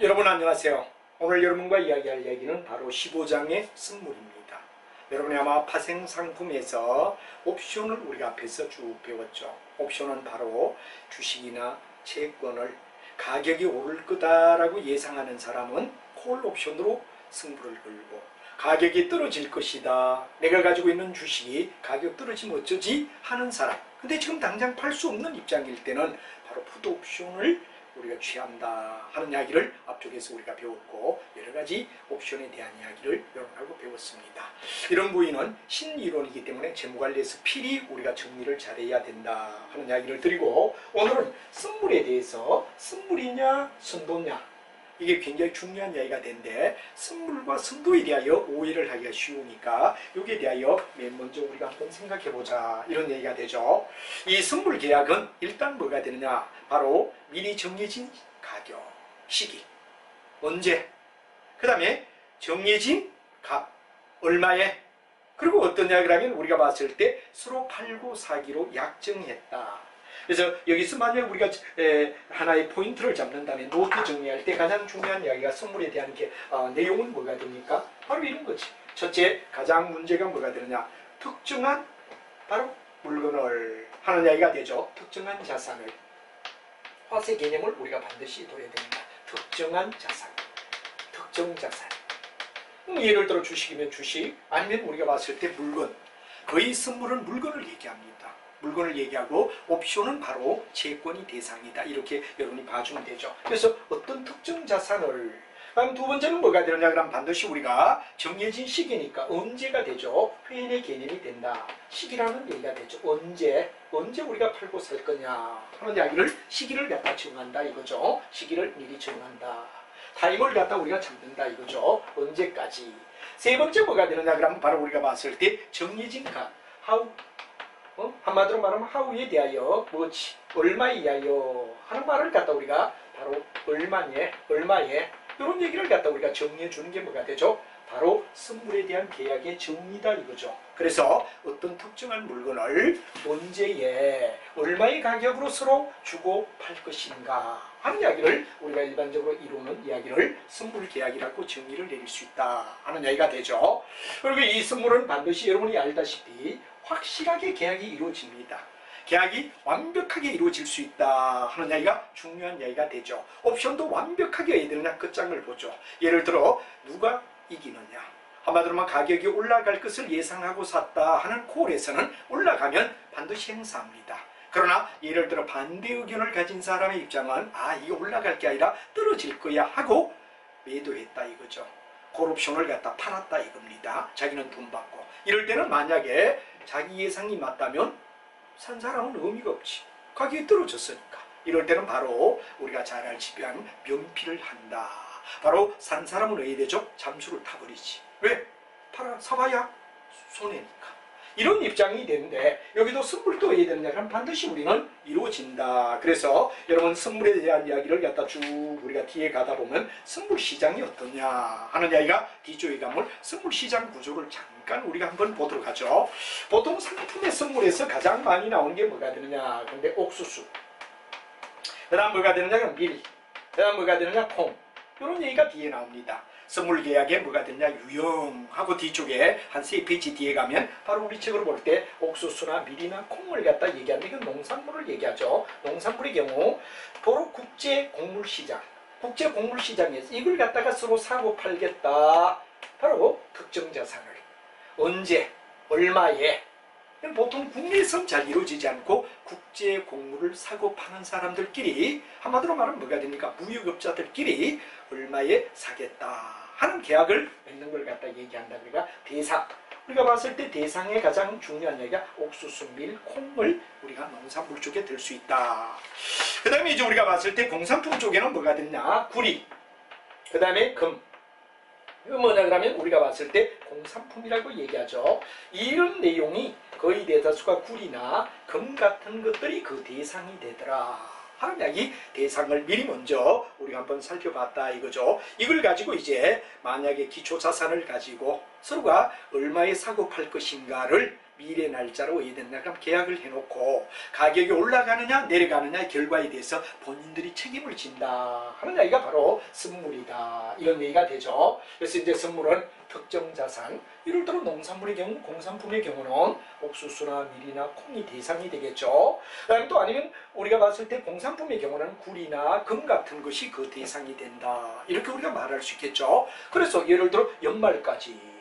여러분 안녕하세요. 오늘 여러분과 이야기할 이야기는 바로 15장의 선물입니다. 여러분이 아마 파생상품에서 옵션을 우리가 앞에서 쭉 배웠죠. 옵션은 바로 주식이나 채권을 가격이 오를 거다라고 예상하는 사람은 콜 옵션으로 승부를 걸고, 가격이 떨어질 것이다, 내가 가지고 있는 주식이 가격 떨어지면 어쩌지 하는 사람, 근데 지금 당장 팔 수 없는 입장일 때는 바로 푸드 옵션을 우리가 취한다 하는 이야기를 앞쪽에서 우리가 배웠고, 여러가지 옵션에 대한 이야기를 여러분하고 배웠습니다. 이런 부위는 신이론이기 때문에 재무관리에서 필히 우리가 정리를 잘해야 된다 하는 이야기를 드리고, 오늘은 선물에 대해서 선물이냐 선도냐, 이게 굉장히 중요한 이야기가 되는데, 선물과 선도에 대하여 오해를 하기가 쉬우니까 여기에 대하여 맨 먼저 우리가 한번 생각해보자 이런 얘기가 되죠. 이 선물 계약은 일단 뭐가 되느냐, 바로 미리 정해진 가격, 시기, 언제, 그 다음에 정해진 값, 얼마에, 그리고 어떠냐 그러면 우리가 봤을 때 서로 팔고 사기로 약정했다. 그래서 여기서 만약 우리가 하나의 포인트를 잡는다면, 노트 정리할 때 가장 중요한 이야기가 선물에 대한 내용은 뭐가 됩니까? 바로 이런 거지. 첫째, 가장 문제가 뭐가 되느냐, 특정한 바로 물건을 하는 이야기가 되죠. 특정한 자산을, 화세 개념을 우리가 반드시 둬야 됩니다. 특정한 자산, 특정 자산. 예를 들어 주식이면 주식, 아니면 우리가 봤을 때 물건, 거의 선물은 물건을 얘기합니다. 물건을 얘기하고, 옵션은 바로 채권이 대상이다, 이렇게 여러분이 봐주면 되죠. 그래서 어떤 특정 자산을, 그럼 두 번째는 뭐가 되느냐 그러면 반드시 우리가 정해진 시기니까 언제가 되죠. 회인의 개념이 된다, 시기라는 얘기가 되죠. 언제 우리가 팔고 살 거냐 하는 이야기를, 시기를 갖다 정한다 이거죠. 시기를 미리 정한다, 타임을 갖다 우리가 잡는다 이거죠. 언제까지. 세 번째 뭐가 되느냐 그러면 바로 우리가 봤을 때 정해진 값, how, 한마디로 말하면 하우에 대하여, 뭐지, 얼마에 대하여 하는 말을 갖다 우리가 바로 얼마에 이런 얘기를 갖다 우리가 정리해 주는 게 뭐가 되죠? 바로 선물에 대한 계약의 정리다 이거죠. 그래서 어떤 특정한 물건을 언제에 얼마의 가격으로 서로 주고 팔 것인가 하는 이야기를 우리가 일반적으로 이루는 이야기를 선물 계약이라고 정리를 내릴 수 있다 하는 이야기가 되죠. 그리고 이 선물은 반드시 여러분이 알다시피 확실하게 계약이 이루어집니다. 계약이 완벽하게 이루어질 수 있다 하는 이야기가 중요한 이야기가 되죠. 옵션도 완벽하게 해야 되느냐, 끝장을 보죠. 예를 들어 누가 이기느냐, 한마디로 말 가격이 올라갈 것을 예상하고 샀다 하는 콜에서는 올라가면 반드시 행사합니다. 그러나 예를 들어 반대 의견을 가진 사람의 입장은 이게 올라갈 게 아니라 떨어질 거야 하고 매도했다 이거죠. 콜옵션을 갖다 팔았다 이겁니다. 자기는 돈 받고. 이럴 때는 만약에 자기 예상이 맞다면 산 사람은 의미가 없지, 가격이 떨어졌으니까. 이럴 때는 바로 우리가 잘 알지만 면피를 한다. 바로 산 사람은 왜 되죠? 잠수를 타버리지. 왜? 사봐야 손해니까. 이런 입장이 되는데, 여기도 선물도 해야 되느냐 그럼 반드시 우리는 이루어진다. 그래서 여러분 선물에 대한 이야기를 갖다 쭉 우리가 뒤에 가다 보면 선물 시장이 어떠냐 하는 이야기가 뒤쪽에 가면 선물 시장 구조를 잠깐 우리가 한번 보도록 하죠. 보통 상품의 선물에서 가장 많이 나오는 게 뭐가 되느냐, 근데 옥수수, 그 다음 뭐가 되느냐 밀, 그 다음 뭐가 되느냐 콩, 이런 얘기가 뒤에 나옵니다. 선물 계약에 뭐가 되냐, 유형하고 뒤쪽에 한 3페이지 뒤에 가면 바로 우리 책으로 볼 때 옥수수나 밀이나 콩을 갖다 얘기하는데, 이건 농산물을 얘기하죠. 농산물의 경우 바로 국제곡물시장, 국제곡물시장에서 이걸 갖다가 서로 사고 팔겠다, 바로 특정 자산을 언제 얼마에, 보통 국내에선 잘 이루어지지 않고 국제 곡물을 사고 파는 사람들끼리, 한마디로 말하면 뭐가 됩니까, 무역업자들끼리 얼마에 사겠다 하는 계약을 맺는 걸 갖다 얘기한다. 그러니까 대상, 우리가 봤을 때 대상의 가장 중요한 얘기가 옥수수, 밀, 콩을 우리가 농산물 쪽에 들 수 있다. 그 다음에 이제 우리가 봤을 때 공산품 쪽에는 뭐가 됐냐, 구리, 그 다음에 금. 이거 뭐냐 그러면 우리가 봤을 때 공산품이라고 얘기하죠. 이런 내용이 거의 대다수가 구리나 금 같은 것들이 그 대상이 되더라 하는 이야기, 대상을 미리 먼저 우리가 한번 살펴봤다 이거죠. 이걸 가지고 이제 만약에 기초자산을 가지고 서로가 얼마에 사고 팔 것인가를 미래 날짜로 어야 된다. 그럼 계약을 해놓고 가격이 올라가느냐 내려가느냐의 결과에 대해서 본인들이 책임을 진다 하는 얘기가 바로 선물이다. 이런 얘기가 되죠. 그래서 이제 선물은 특정 자산, 예를 들어 농산물의 경우, 공산품의 경우는 옥수수나 밀이나 콩이 대상이 되겠죠. 그다음에 또 아니면 우리가 봤을 때 공산품의 경우는 굴이나 금 같은 것이 그 대상이 된다. 이렇게 우리가 말할 수 있겠죠. 그래서 예를 들어 연말까지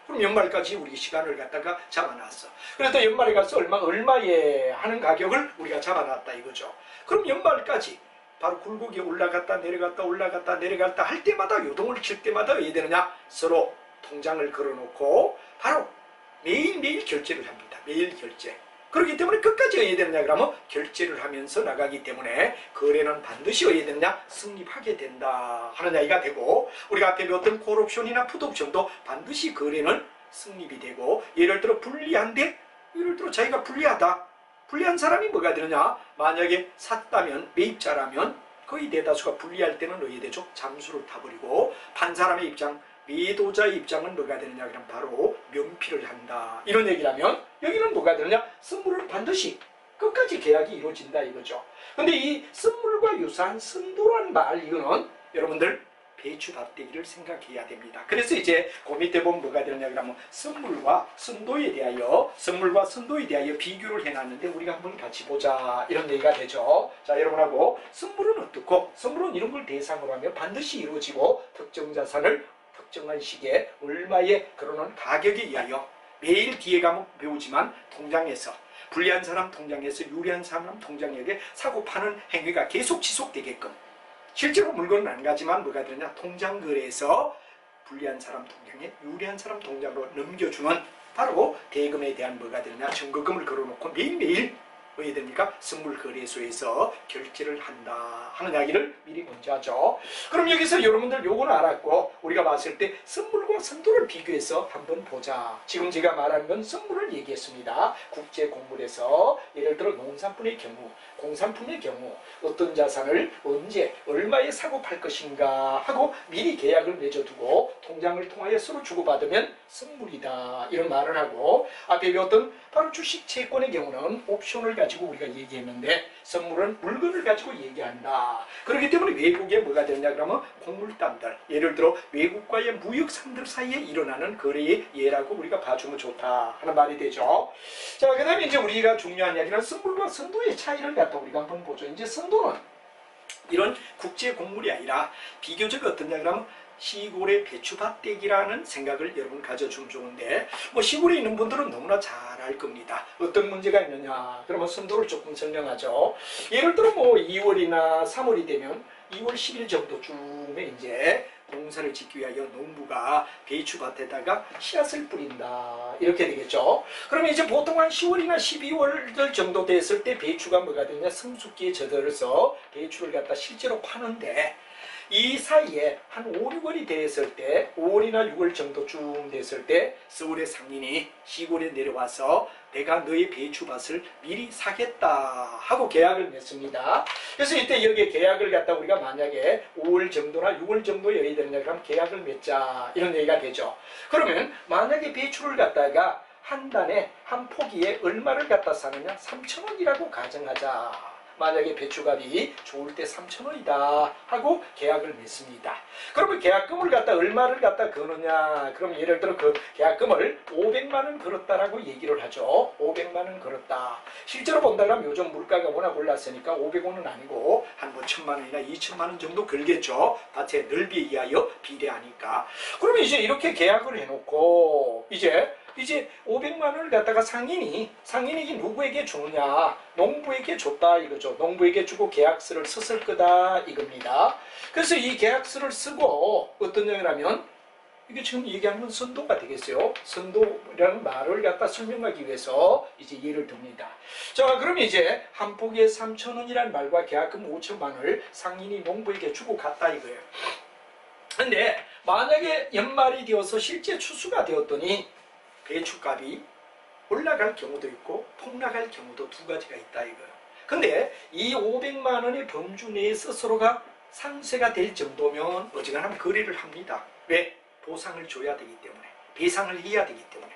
그럼 연말까지 우리 시간을 갖다가 잡아놨어. 그래서 연말에 가서 얼마에 하는 가격을 우리가 잡아놨다 이거죠. 그럼 연말까지 바로 굴곡이 올라갔다 내려갔다 할 때마다 요동을 칠 때마다 왜 되느냐? 서로 통장을 걸어놓고 바로 매일매일 결제를 합니다. 매일 결제. 그렇기 때문에 끝까지 어야 되느냐 그러면 결제를 하면서 나가기 때문에 거래는 반드시 어야 되느냐? 승립하게 된다 하는 이야기가 되고, 우리가 앞에 배웠던 콜옵션이나 풋옵션도 반드시 거래는 승립이 되고, 예를 들어 불리한데 예를 들어 자기가 불리한 사람이 뭐가 되느냐? 만약에 샀다면 매입자라면 거의 대다수가 불리할 때는 어야 되죠? 잠수를 타버리고, 판 사람의 입장, 매도자의 입장은 뭐가 되느냐? 그럼 바로 면피를 한다. 이런 얘기라면 여기는 뭐가 되느냐? 선물은 반드시 끝까지 계약이 이루어진다 이거죠. 근데 이 선물과 유사한 선도란 말, 이거는 여러분들 배추밭대기를 생각해야 됩니다. 그래서 이제 그 밑에 보면 뭐가 되느냐 그러면 선물과 선도에 대하여 비교를 해놨는데 우리가 한번 같이 보자 이런 얘기가 되죠. 자, 여러분하고 선물은 어떻고, 선물은 이런 걸 대상으로 하면 반드시 이루어지고 특정 자산을 특정한 시기에 얼마에 그러는 가격에 의하여 매일 뒤에 가면 배우지만 통장에서 불리한 사람 통장에서 유리한 사람 통장에게 사고 파는 행위가 계속 지속되게끔, 실제로 물건은 안 가지만 뭐가 되느냐? 통장 거래에서 불리한 사람 통장에 유리한 사람 통장으로 넘겨주는 바로 대금에 대한 뭐가 되느냐? 증거금을 걸어놓고 매일매일 어야 됩니까? 선물거래소에서 결제를 한다 하는 이야기를 미리 먼저 하죠. 그럼 여기서 여러분들 요거는 알았고, 우리가 봤을 때 선물과 선도를 비교해서 한번 보자. 지금 제가 말한 건 선물을 얘기했습니다. 국제 공물에서 예를 들어 농산품의 경우, 공산품의 경우 어떤 자산을 언제 얼마에 사고 팔 것인가 하고 미리 계약을 맺어두고 통장을 통하여 서로 주고받으면 선물이다 이런 말을 하고, 앞에 배웠던 바로 주식 채권의 경우는 옵션을 가지고 우리가 얘기했는데 선물은 물건을 가지고 얘기한다. 그렇기 때문에 외국에 뭐가 되느냐 그러면 공물단들, 예를 들어 외국과의 무역상들 사이에 일어나는 거래의 예라고 우리가 봐주면 좋다 하는 말이 되죠. 자, 그 다음에 이제 우리가 중요한 이야기는 선물과 선도의 차이를 갖다 우리가 한번 보죠. 이제 선도는 이런 국제 공물이 아니라 비교적 어떠냐 그러면 시골의 배추밭대기라는 생각을 여러분 가져주면 좋은데, 뭐 시골에 있는 분들은 너무나 잘 알 겁니다. 어떤 문제가 있느냐 그러면 선도를 조금 설명하죠. 예를 들어 뭐 2월이나 3월이 되면 2월 10일 정도쯤에 이제 농사를 짓기 위하여 농부가 배추밭에다가 씨앗을 뿌린다 이렇게 되겠죠. 그러면 이제 보통 한 10월이나 12월 정도 됐을 때 배추가 뭐가 되냐, 성숙기에 젖어서 배추를 갖다 실제로 파는데, 이 사이에 한 5, 6월이 됐을 때, 5월이나 6월 정도쯤 됐을 때 서울의 상인이 시골에 내려와서 내가 너의 배추밭을 미리 사겠다 하고 계약을 맺습니다. 그래서 이때 여기에 계약을 갖다 우리가 만약에 5월 정도나 6월 정도에 여야 되느냐 그럼 계약을 맺자 이런 얘기가 되죠. 그러면 만약에 배추를 갖다가 한 단에 한 포기에 얼마를 갖다 사느냐, 3,000원이라고 가정하자. 만약에 배추값이 좋을 때 3,000원이다 하고 계약을 맺습니다. 그러면 계약금을 갖다 얼마를 갖다 거느냐, 그럼 예를 들어 그 계약금을 500만 원 걸었다라고 얘기를 하죠. 500만 원 걸었다. 실제로 본다면 요즘 물가가 워낙 올랐으니까 500원은 아니고 한 뭐 1,000만 원이나 2,000만 원 정도 걸겠죠. 밭의 넓이에 의하여 비례하니까. 그러면 이제 이렇게 계약을 해놓고 이제 500만 원을 갖다가 상인이 누구에게 주느냐, 농부에게 줬다 이거죠. 농부에게 주고 계약서를 썼을 거다 이겁니다. 그래서 이 계약서를 쓰고 어떤 내용이라면, 이게 지금 얘기하는 건 선도가 되겠어요. 선도라는 말을 갖다 설명하기 위해서 이제 예를 듭니다. 자, 그럼 이제 한 포기에 3,000원이라는 말과 계약금 5천만 원을 상인이 농부에게 주고 갔다 이거예요. 근데 만약에 연말이 되어서 실제 추수가 되었더니 배추값이 올라갈 경우도 있고 폭락할 경우도 두 가지가 있다 이거예요. 근데 이 500만 원의 범주 내에 스스로가 상쇄가 될 정도면 어지간하면 거래를 합니다. 왜? 보상을 줘야 되기 때문에, 배상을 해야 되기 때문에.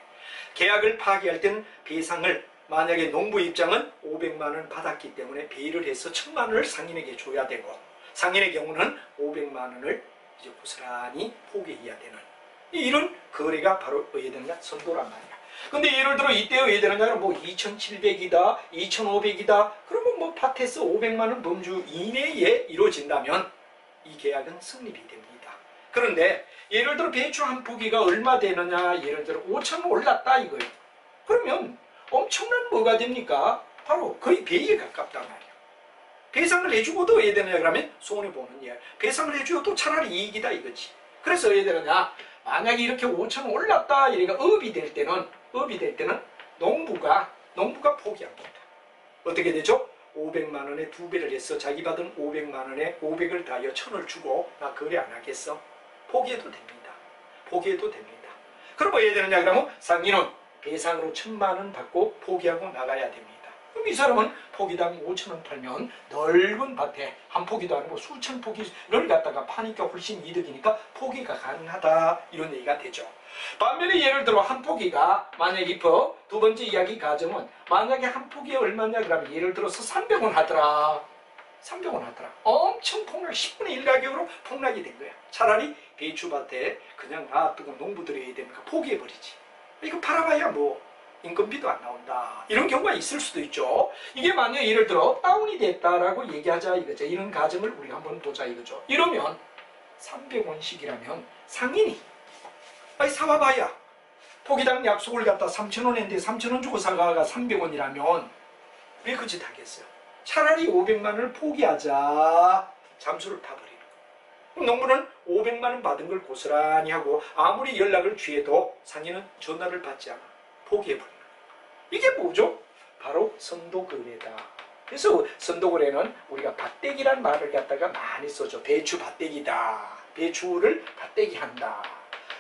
계약을 파기할 때는 배상을 만약에 농부 입장은 500만 원 받았기 때문에 배를 해서 1000만 원을 상인에게 줘야 되고 상인의 경우는 500만 원을 이제 고스란히 포기해야 되는 이런 거래가 바로 어디에 되느냐? 선도란 말이야. 근데 예를 들어 이때 어디에 되느냐? 뭐 2700이다, 2500이다. 그러면 뭐 밭에서 500만 원 범주 이내에 이루어진다면 이 계약은 성립이 됩니다. 그런데 예를 들어 배추 한 포기가 얼마 되느냐? 예를 들어 5천 원 올랐다 이거예요. 그러면 엄청난 뭐가 됩니까? 바로 거의 배에 가깝단 말이야. 배상을 해주고도 어디에 되느냐? 그러면 손해보는 일. 배상을 해줘도 차라리 이익이다 이거지. 그래서 어디에 되느냐? 만약에 이렇게 5천 원 올랐다 이러니까 업이 될 때는 농부가 포기합니다. 어떻게 되죠? 500만 원에 2배를 해서 자기 받은 500만 원에 500을 다하여 1000을 주고 나 거래 안 하겠어? 포기해도 됩니다. 포기해도 됩니다. 그럼 뭐 해야 되느냐? 그러면 상인은 배상으로 1000만 원 받고 포기하고 나가야 됩니다. 그럼 이 사람은 포기당 5,000원 팔면 넓은 밭에 한 포기도 아니고 수천 포기를 갖다가 파니까 훨씬 이득이니까 포기가 가능하다 이런 얘기가 되죠. 반면에 예를 들어 한 포기가 만약에 두 번째 이야기 가정은 만약에 한 포기에 얼마냐 그러면 예를 들어서 300원 하더라. 300원 하더라. 엄청 폭락 10분의 1 가격으로 폭락이 된 거야. 차라리 배추밭에 그냥 놔두고 농부들이 해야 되니까 포기해버리지. 이거 팔아봐야 뭐 인건비도 안 나온다. 이런 경우가 있을 수도 있죠. 이게 만약 예를 들어 다운이 됐다라고 얘기하자 이거죠. 이런 가정을 우리가 한번 보자 이거죠. 이러면 300원씩이라면 상인이 사와봐야 포기당 약속을 갖다 3,000원 했는데 3,000원 주고 사가가 300원이라면 왜 그 짓 하겠어요? 차라리 500만 원을 포기하자. 잠수를 타버리는 거예요. 농부는 500만 원 받은 걸 고스란히 하고 아무리 연락을 취해도 상인은 전화를 받지 않아. 포기해버리는 거예요. 이게 뭐죠? 바로 선도거래다. 그래서 선도거래는 우리가 밭대기란 말을 갖다가 많이 써죠. 배추 밭대기다. 배추를 밭대기 한다.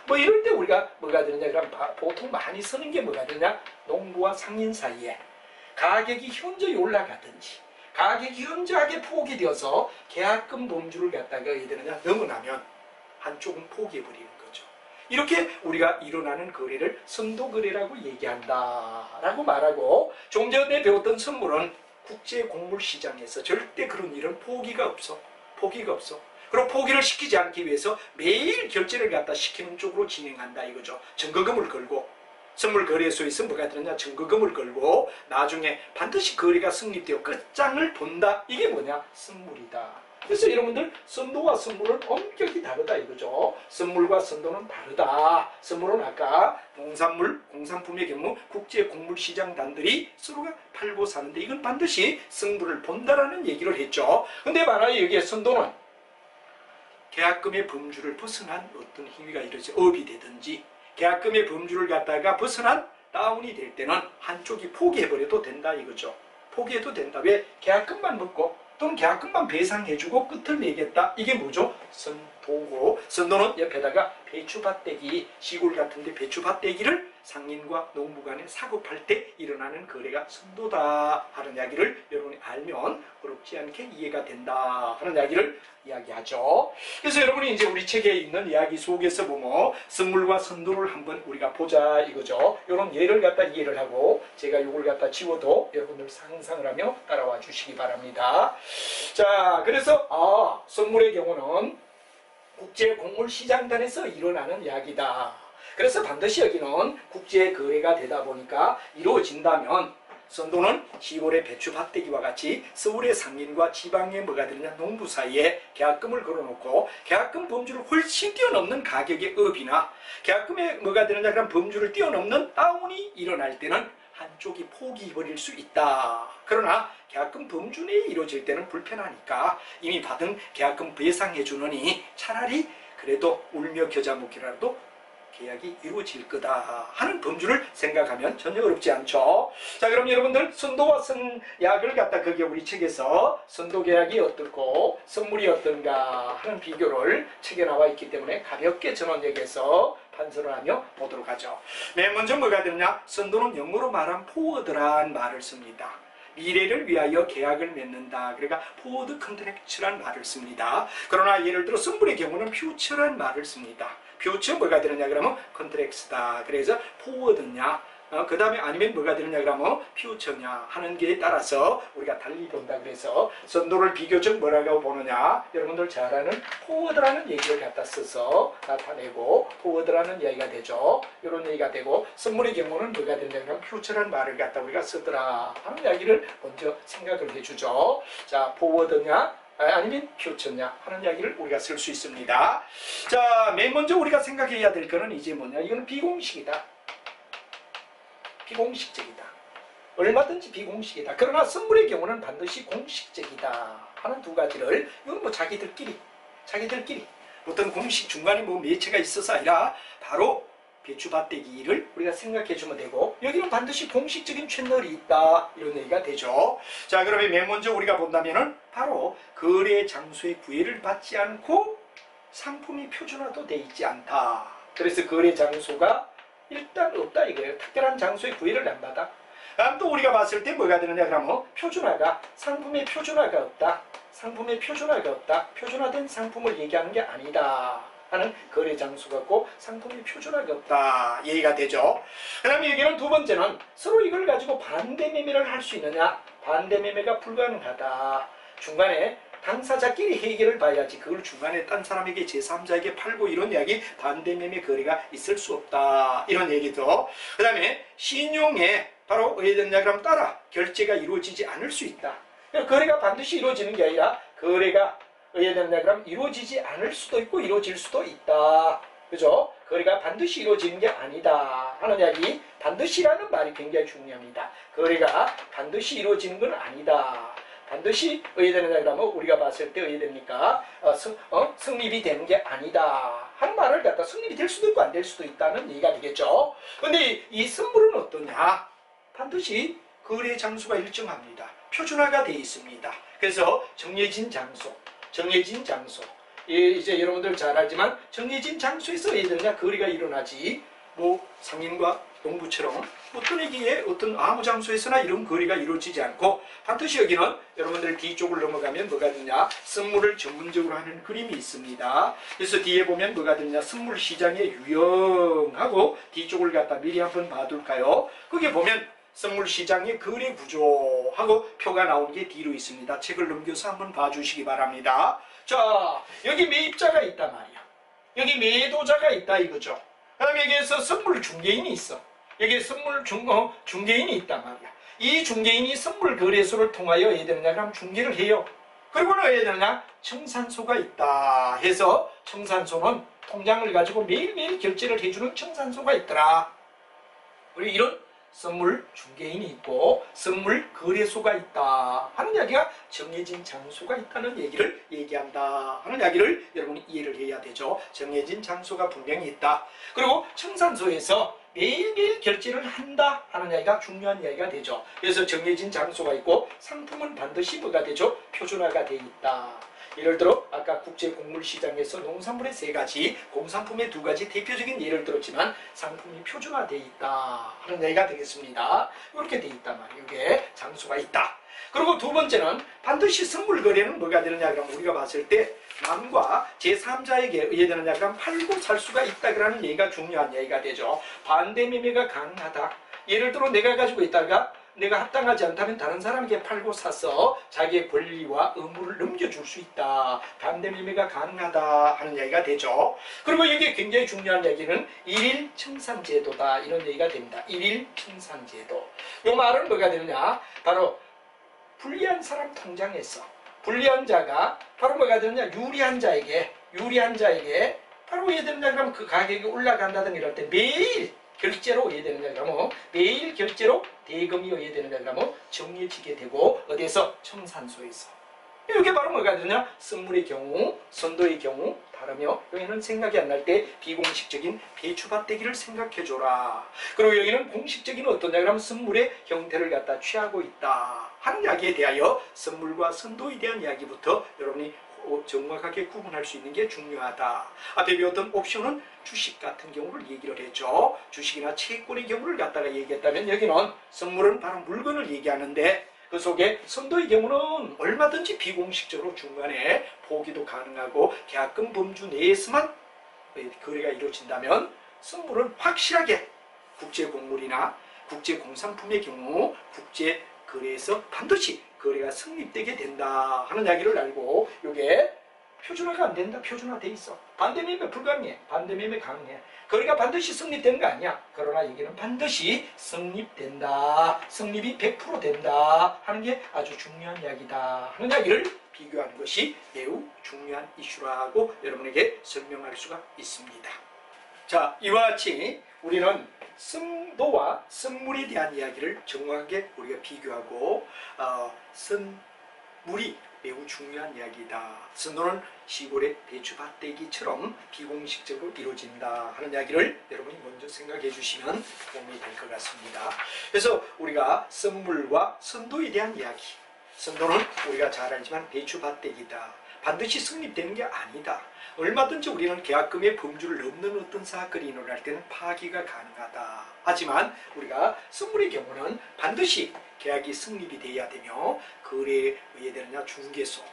뭐 이럴 때 우리가 뭐가 되느냐 그럼 보통 많이 쓰는 게 뭐가 되느냐? 농부와 상인 사이에 가격이 현저히 올라가든지 가격이 현저하게 포기되어서 계약금 범주를 갖다가 어떻게 되느냐 넘어나면 한쪽은 포기해버리는 거죠. 이렇게 우리가 일어나는 거래를 선도거래라고 얘기한다라고 말하고 좀 전에 배웠던 선물은 국제곡물시장에서 절대 그런 일은 포기가 없어. 포기가 없어. 그리고 포기를 시키지 않기 위해서 매일 결제를 갖다 시키는 쪽으로 진행한다 이거죠. 증거금을 걸고 선물 거래소에서 뭐가 되느냐 증거금을 걸고 나중에 반드시 거래가 성립되어 끝장을 본다. 이게 뭐냐? 선물이다. 그래서 여러분들 선도와 선물은 엄격히 다르다 이거죠. 선물과 선도는 다르다. 선물은 아까 농산물, 공산품의 경우 국제곡물시장단들이 서로가 팔고 사는데 이건 반드시 승부를 본다라는 얘기를 했죠. 근데 만약에 여기에 선도는 계약금의 범주를 벗어난 어떤 행위가 이루어져 업이 되든지 계약금의 범주를 갖다가 벗어난 다운이 될 때는 한쪽이 포기해버려도 된다 이거죠. 포기해도 된다. 왜? 계약금만 먹고 또는 계약금만 배상해주고 끝을 내겠다. 이게 뭐죠? 선도고 선도는 옆에다가 배추밭대기 시골 같은데 배추밭대기를 상인과 농부 간에 사고팔 때 일어나는 거래가 선도다 하는 이야기를 여러분이 알면 어렵지 않게 이해가 된다 하는 이야기를 이야기하죠. 그래서 여러분이 이제 우리 책에 있는 이야기 속에서 보면 선물과 선도를 한번 우리가 보자 이거죠. 이런 예를 갖다 이해를 하고 제가 이걸 갖다 지워도 여러분들 상상을 하며 따라와 주시기 바랍니다. 자, 그래서 선물의 경우는 국제곡물시장단에서 일어나는 이야기다. 그래서 반드시 여기는 국제거래가 되다 보니까 이루어진다면 선도는 시골의 배추 밭대기와 같이 서울의 상인과 지방의 뭐가 되느냐 농부 사이에 계약금을 걸어놓고 계약금 범주를 훨씬 뛰어넘는 가격의 업이나 계약금에 뭐가 되느냐 그런 범주를 뛰어넘는 다운이 일어날 때는 한쪽이 포기해버릴 수 있다. 그러나 계약금 범주 내에 이루어질 때는 불편하니까 이미 받은 계약금 배상해주느니 차라리 그래도 울며 겨자 먹기라도 계약이 이루어질 거다 하는 범주를 생각하면 전혀 어렵지 않죠. 자, 그럼 여러분들 선도와 선약을 갖다 거기에 우리 책에서 선도계약이 어떻고 선물이 어떤가 하는 비교를 책에 나와 있기 때문에 가볍게 전원역에서 판서를 하며 보도록 하죠. 맨 먼저 뭐가 되느냐? 선도는 영어로 말한 포워드란 말을 씁니다. 미래를 위하여 계약을 맺는다. 그러니까 포워드 컨트랙트란 말을 씁니다. 그러나 예를 들어 선물의 경우는 퓨처란 말을 씁니다. 퓨처 뭐가 되느냐 그러면 컨트랙트다. 그래서 포워드냐 그 다음에 아니면 뭐가 되느냐 그러면 퓨처냐 하는 게 따라서 우리가 달리 본다. 그래서 선도를 비교적 뭐라고 보느냐, 여러분들 잘 아는 포워드라는 얘기를 갖다 써서 나타내고 포워드라는 얘기가 되죠. 이런 얘기가 되고, 선물의 경우는 뭐가 되느냐 그러면 퓨처라는 말을 갖다 우리가 쓰더라 하는 이야기를 먼저 생각을 해주죠. 자, 포워드냐 아니면 퓨처냐 하는 이야기를 우리가 쓸 수 있습니다. 자, 맨 먼저 우리가 생각해야 될 거는 이제 뭐냐, 이거는 비공식이다. 비공식적이다. 얼마든지 비공식이다. 그러나 선물의 경우는 반드시 공식적이다 하는 두 가지를, 이건 뭐 자기들끼리 어떤 공식 중간에 뭐 매체가 있어서 아니라 바로 배추밭대기를 우리가 생각해 주면 되고, 여기는 반드시 공식적인 채널이 있다 이런 얘기가 되죠. 자, 그러면 맨 먼저 우리가 본다면은 바로 거래 장소의 구애를 받지 않고 상품이 표준화도 돼 있지 않다. 그래서 거래 장소가 일단 없다 이거예요. 특별한 장소의 구애를 안 받아. 또 우리가 봤을 때 뭐가 되느냐 그러면 표준화가, 상품의 표준화가 없다. 상품의 표준화가 없다. 표준화된 상품을 얘기하는 게 아니다 하는 거래 장소가 없고 상품의 표준화가 없다 얘기가 되죠. 그 다음에 여기는 두 번째는 서로 이걸 가지고 반대 매매를 할 수 있느냐. 반대 매매가 불가능하다. 중간에 당사자끼리 해결을 봐야지 그걸 중간에 딴 사람에게 제3자에게 팔고 이런 이야기, 반대매매 거래가 있을 수 없다 이런 얘기죠. 그 다음에 신용에 바로 의해되느냐 그러면 따라 결제가 이루어지지 않을 수 있다. 거래가 반드시 이루어지는 게 아니라 거래가 의해되느냐 그러면 이루어지지 않을 수도 있고 이루어질 수도 있다. 그죠? 거래가 반드시 이루어지는 게 아니다 하는 이야기, 반드시라는 말이 굉장히 중요합니다. 거래가 반드시 이루어지는 건 아니다. 반드시 의해되느냐 그러면 우리가 봤을 때 의해됩니까? 성립이 되는 게 아니다 하는 말을 갖다 성립이 될 수도 있고 안 될 수도 있다는 얘기가 되겠죠. 그런데 이 선물은 어떠냐? 반드시 거래 장소가 일정합니다. 표준화가 되어 있습니다. 그래서 정해진 장소 이제 여러분들 잘 알지만 정해진 장소에서 의해되느냐 거래가 일어나지, 뭐 상인과 농부처럼 어떤 얘기에 어떤 아무 장소에서나 이런 거래가 이루어지지 않고, 반드시 여기는 여러분들 뒤쪽을 넘어가면 뭐가 되냐, 선물을 전문적으로 하는 그림이 있습니다. 그래서 뒤에 보면 뭐가 되냐, 선물 시장의 유형하고 뒤쪽을 갖다 미리 한번 봐둘까요? 거기에 보면 선물 시장의 거래 구조하고 표가 나온 게 뒤로 있습니다. 책을 넘겨서 한번 봐주시기 바랍니다. 자, 여기 매입자가 있단 말이야. 여기 매도자가 있다 이거죠. 그 다음에 여기에서 선물 중개인이 있어. 여기에 선물 중개인이 있단 말이야. 이 중개인이 선물 거래소를 통하여 해야 되느냐 그럼 중개를 해요. 그리고는 해야 되느냐, 청산소가 있다 해서 청산소는 통장을 가지고 매일매일 결제를 해주는 청산소가 있더라. 우리 이런 선물 중개인이 있고 선물 거래소가 있다 하는 이야기가 정해진 장소가 있다는 얘기를 얘기한다 하는 이야기를 여러분이 이해를 해야 되죠. 정해진 장소가 분명히 있다. 그리고 청산소에서 매일매일 결제를 한다 하는 이야기가 중요한 이야기가 되죠. 그래서 정해진 장소가 있고 상품은 반드시 뭐가 되죠? 표준화가 되어 있다. 예를 들어 아까 국제곡물시장에서 농산물의 3가지, 공산품의 2가지 대표적인 예를 들었지만 상품이 표준화되어 있다 하는 얘기가 되겠습니다. 이렇게 되어 있단 말이에요. 이게 장소가 있다. 그리고 두 번째는 반드시 선물 거래는 뭐가 되느냐 그러면 우리가 봤을 때 남과 제3자에게 의해되느냐 그러면 팔고 살 수가 있다 그러는 얘기가 중요한 얘기가 되죠. 반대 매매가 가능하다. 예를 들어 내가 가지고 있다가 내가 합당하지 않다면 다른 사람에게 팔고 사서 자기의 권리와 의무를 넘겨줄 수 있다. 반대 매매가 가능하다 하는 얘기가 되죠. 그리고 여기에 굉장히 중요한 얘기는 일일 청산제도다 이런 얘기가 됩니다. 일일 청산제도. 이 말은 뭐가 되느냐, 바로 불리한 사람 통장에서 불리한 자가 바로 뭐가 되느냐, 유리한 자에게 바로 왜 되느냐 그러면 그 가격이 올라간다든가 이럴 때 매일 결제로 이해되느냐 그러면 매일 결제로 대금이 이해되느냐 그러면 정해지게 되고, 어디에서? 청산소에서. 이게 바로 뭐가 되느냐, 선물의 경우, 선도의 경우 다르며, 여기는 생각이 안 날 때 비공식적인 배추밭대기를 생각해줘라. 그리고 여기는 공식적인 어떠냐 그러면 선물의 형태를 갖다 취하고 있다 하는 이야기에 대하여 선물과 선도에 대한 이야기부터 여러분이 정확하게 구분할 수 있는 게 중요하다. 앞에 배웠던 옵션은 주식 같은 경우를 얘기를 했죠. 주식이나 채권의 경우를 갖다가 얘기했다면 여기는 선물은 바로 물건을 얘기하는데, 그 속에 선도의 경우는 얼마든지 비공식적으로 중간에 포기도 가능하고 계약금 범주 내에서만 거래가 이루어진다면 선물은 확실하게 국제공물이나 국제공산품의 경우 국제거래에서 반드시 거래가 성립되게 된다 하는 이야기를 알고 이게 표준화가 안 된다. 표준화돼 있어. 반대매매 불가능해. 반대매매 가능해. 거래가 반드시 성립되는 거 아니야. 그러나 여기는 반드시 성립된다. 성립이 100% 된다 하는 게 아주 중요한 이야기다 하는 이야기를 비교하는 것이 매우 중요한 이슈라고 여러분에게 설명할 수가 있습니다. 자, 이와 같이 우리는 선도와 선물에 대한 이야기를 정확하게 우리가 비교하고 선물이 매우 중요한 이야기다. 선도는 시골의 배추밭대기처럼 비공식적으로 이루어진다 하는 이야기를 여러분이 먼저 생각해 주시면 도움이 될 것 같습니다. 그래서 우리가 선물과 선도에 대한 이야기. 선도는 우리가 잘 알지만 배추밭대기다. 반드시 성립되는 게 아니다. 얼마든지 우리는 계약금의 범주를 넘는 어떤 사건이 일어날 때는 파기가 가능하다. 하지만 우리가 선물의 경우는 반드시 계약이 성립이 돼야 되며 거래에 의해되느냐 중개소.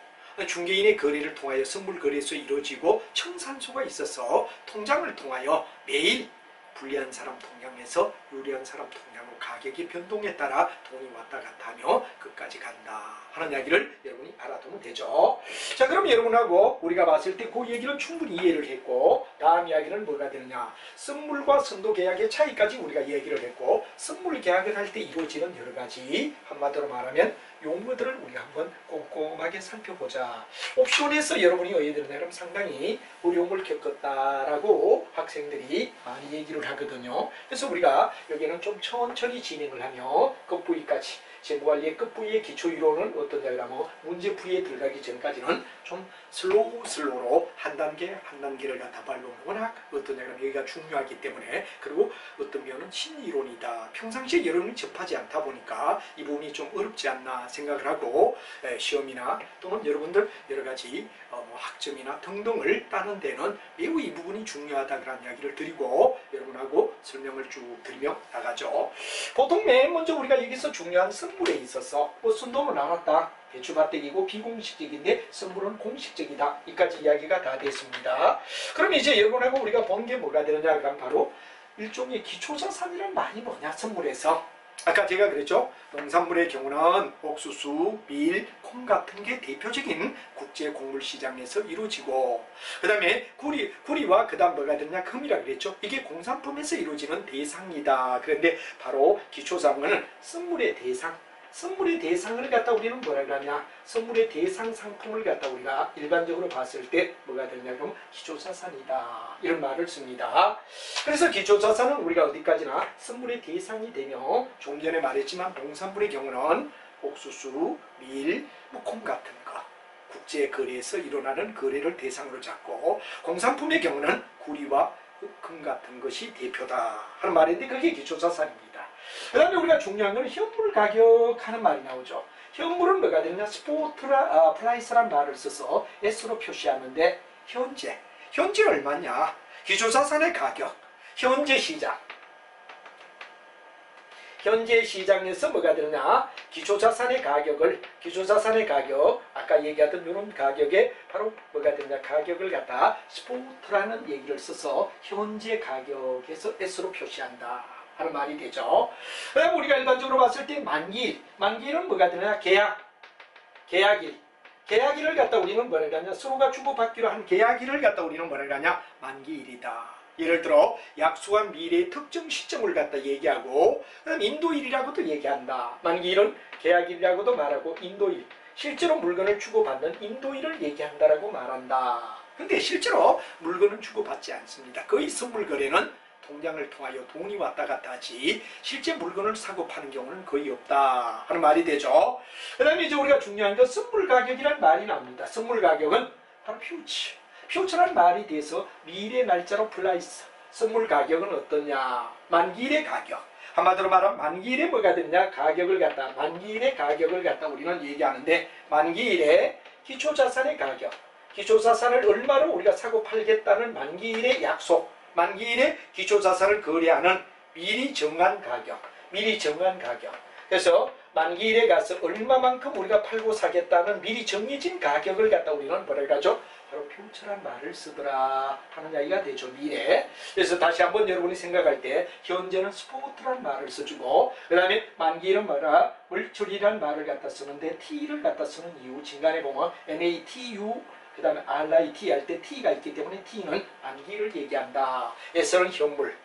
중개인의 거래를 통하여 선물 거래소 이루어지고 청산소가 있어서 통장을 통하여 매일 불리한 사람 통장에서 유리한 사람 통장으로 가격의 변동에 따라 돈이 왔다 갔다 하며 끝까지 간다 하는 이야기를 여러분이 알아두면 되죠. 자, 그럼 여러분하고 우리가 봤을 때 그 얘기를 충분히 이해를 했고 다음 이야기는 뭐가 되느냐. 선물과 선도 계약의 차이까지 우리가 얘기를 했고 선물 계약을 할 때 이루어지는 여러 가지 한마디로 말하면 용어들을 우리가 한번 꼼꼼하게 살펴보자. 옵션에서 여러분이 얘기들은 그럼 상당히 어려움을 겪었다라고 학생들이 많이 얘기를 하거든요. 그래서 우리가 여기는 좀 천천히 진행을 하며 끝부위까지 재무관리의 끝부위의 기초이론은 어떤 이야기라면 문제부위에 들어가기 전까지는 좀 슬로우로 한 단계 한 단계를 갖다 밟으면 워낙 어떤 이야기라면 여기가 중요하기 때문에 그리고 어떤 면은 신이론이다. 평상시에 여러분이 접하지 않다 보니까 이 부분이 좀 어렵지 않나 생각을 하고 시험이나 또는 여러분들 여러 가지 학점이나 등등을 따는 데는 매우 이 부분이 중요하다는 이야기를 드리고 여러분하고 설명을 쭉 드리며 나가죠. 보통 맨 먼저 우리가 여기서 중요한 선물에 있어서 선도는 나눴다. 배추밭대기고 비공식적인데 선물은 공식적이다. 이까지 이야기가 다 됐습니다. 그럼 이제 여러분하고 우리가 본 게 뭐가 되느냐 그럼 바로 일종의 기초자산이란 말이 뭐냐 선물에서 아까 제가 그랬죠. 농산물의 경우는 옥수수, 밀, 콩 같은 게 대표적인 국제 곡물 시장에서 이루어지고 그 다음에 구리와 그 다음 뭐가 되느냐 금이라 그랬죠. 이게 공산품에서 이루어지는 대상이다. 그런데 바로 기초자산은 선물의 대상 선물의 대상을 갖다 우리는 뭐라 그러냐 선물의 대상 상품을 갖다 우리가 일반적으로 봤을 때 뭐가 되냐 그러면 기초자산이다 이런 말을 씁니다. 그래서 기초자산은 우리가 어디까지나 선물의 대상이 되며 좀 전에 말했지만 농산물의 경우는 옥수수, 밀, 콩 같은 거 국제거래에서 일어나는 거래를 대상으로 잡고 공산품의 경우는 구리와 금 같은 것이 대표다 하는 말인데 그게 기초자산입니다. 그 다음에 우리가 중요한 건 현물 가격 하는 말이 나오죠. 현물은 뭐가 되느냐 프라이스란 말을 써서 S로 표시하는데 현재 얼마냐 기초자산의 가격 현재 시장에서 뭐가 되느냐 기초자산의 가격 아까 얘기하던 이런 가격에 바로 뭐가 되느냐 가격을 갖다 스포트라는 얘기를 써서 현재 가격에서 S로 표시한다 하는 말이 되죠. 그다음 우리가 일반적으로 봤을 때 만기일은 뭐가 되느냐 계약일을 갖다 우리는 뭐라 하냐 서로가 주고받기로 한 계약일을 갖다 우리는 뭐라 하냐 만기일이다. 예를 들어 약속한 미래의 특정 시점을 갖다 얘기하고 그다음 인도일이라고도 얘기한다. 만기일은 계약일이라고도 말하고 인도일 실제로 물건을 주고받는 인도일을 얘기한다라고 말한다. 근데 실제로 물건은 주고받지 않습니다. 거의 선물 거래는 통장을 통하여 돈이 왔다 갔다 하지 실제 물건을 사고 파는 경우는 거의 없다 하는 말이 되죠. 그 다음에 이제 우리가 중요한 건 선물 가격이란 말이 나옵니다. 선물 가격은 바로 퓨처라는 말이 돼서 미래 날짜로 플라이스 선물 가격은 어떠냐 만기일의 가격 한마디로 말하면 만기일에 뭐가 되느냐 가격을 갖다 우리는 얘기하는데 만기일에 기초자산의 가격 기초자산을 얼마로 우리가 사고 팔겠다는 만기일의 약속 만기일에 기초자산을 거래하는 미리 정한 가격 그래서 만기일에 가서 얼마만큼 우리가 팔고 사겠다는 미리 정해진 가격을 갖다 우리는 뭐라 그러죠? 바로 퓨처란 말을 쓰더라 하는 이야기가 되죠. 미래. 그래서 다시 한번 여러분이 생각할 때 현재는 스포트란 말을 써주고 그 다음에 만기일은 뭐라? 물줄이란 말을 갖다 쓰는데 t를 갖다 쓰는 이유 중간에 보면 NATU 그 다음에 RIT 할 때 t가 있기 때문에 t는 만기일을 얘기한다. S는 현물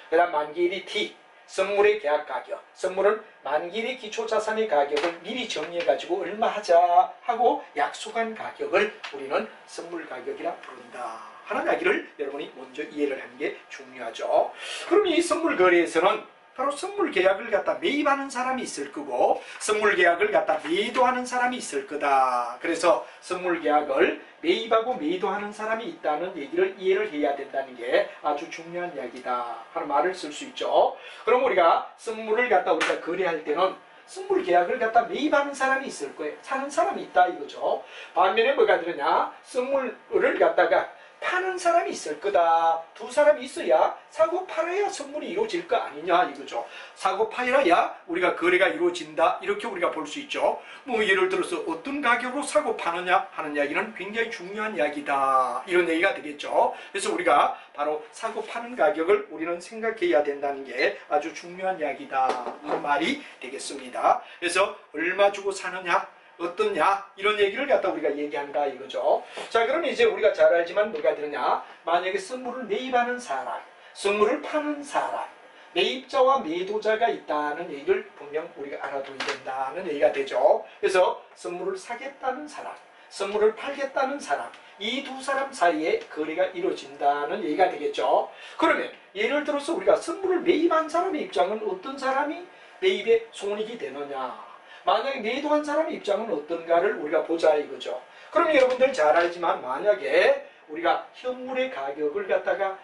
그 다음 만기일이 t 선물의 계약 가격, 선물은 만기일의 기초자산의 가격을 미리 정리해가지고 얼마 하자 하고 약속한 가격을 우리는 선물 가격이라 부른다 하는 이야기를 여러분이 먼저 이해를 하는 게 중요하죠. 그럼 이 선물 거래에서는 바로 선물 계약을 갖다 매입하는 사람이 있을 거고 선물 계약을 갖다 매도하는 사람이 있을 거다. 그래서 선물 계약을 매입하고 매도하는 사람이 있다는 얘기를 이해를 해야 된다는 게 아주 중요한 이야기다 하는 말을 쓸 수 있죠. 그럼 우리가 선물을 갖다 우리가 거래할 때는 선물 계약을 갖다 매입하는 사람이 있을 거예요. 사는 사람이 있다 이거죠. 반면에 뭐가 되느냐? 선물을 갖다가 파는 사람이 있을 거다. 두 사람이 있어야 사고 팔아야 선물이 이루어질 거 아니냐 이거죠. 사고 팔아야 우리가 거래가 이루어진다 이렇게 우리가 볼 수 있죠. 뭐 예를 들어서 어떤 가격으로 사고 파느냐 하는 이야기는 굉장히 중요한 이야기다 이런 얘기가 되겠죠. 그래서 우리가 바로 사고 파는 가격을 우리는 생각해야 된다는 게 아주 중요한 이야기다 하는 말이 되겠습니다. 그래서 얼마 주고 사느냐 어떻냐 이런 얘기를 갖다 우리가 얘기한다 이거죠. 자 그럼 이제 우리가 잘 알지만 뭐가 되느냐, 만약에 선물을 매입하는 사람 선물을 파는 사람 매입자와 매도자가 있다는 얘기를 분명 우리가 알아둬야 된다는 얘기가 되죠. 그래서 선물을 사겠다는 사람 선물을 팔겠다는 사람 이 두 사람 사이에 거래가 이루어진다는 얘기가 되겠죠. 그러면 예를 들어서 우리가 선물을 매입한 사람의 입장은 어떤 사람이 매입에 손익이 되느냐, 만약에 매도한 사람의 입장은 어떤가를 우리가 보자 이거죠. 그럼 여러분들 잘 알지만 만약에 우리가 현물의 가격을 갖다가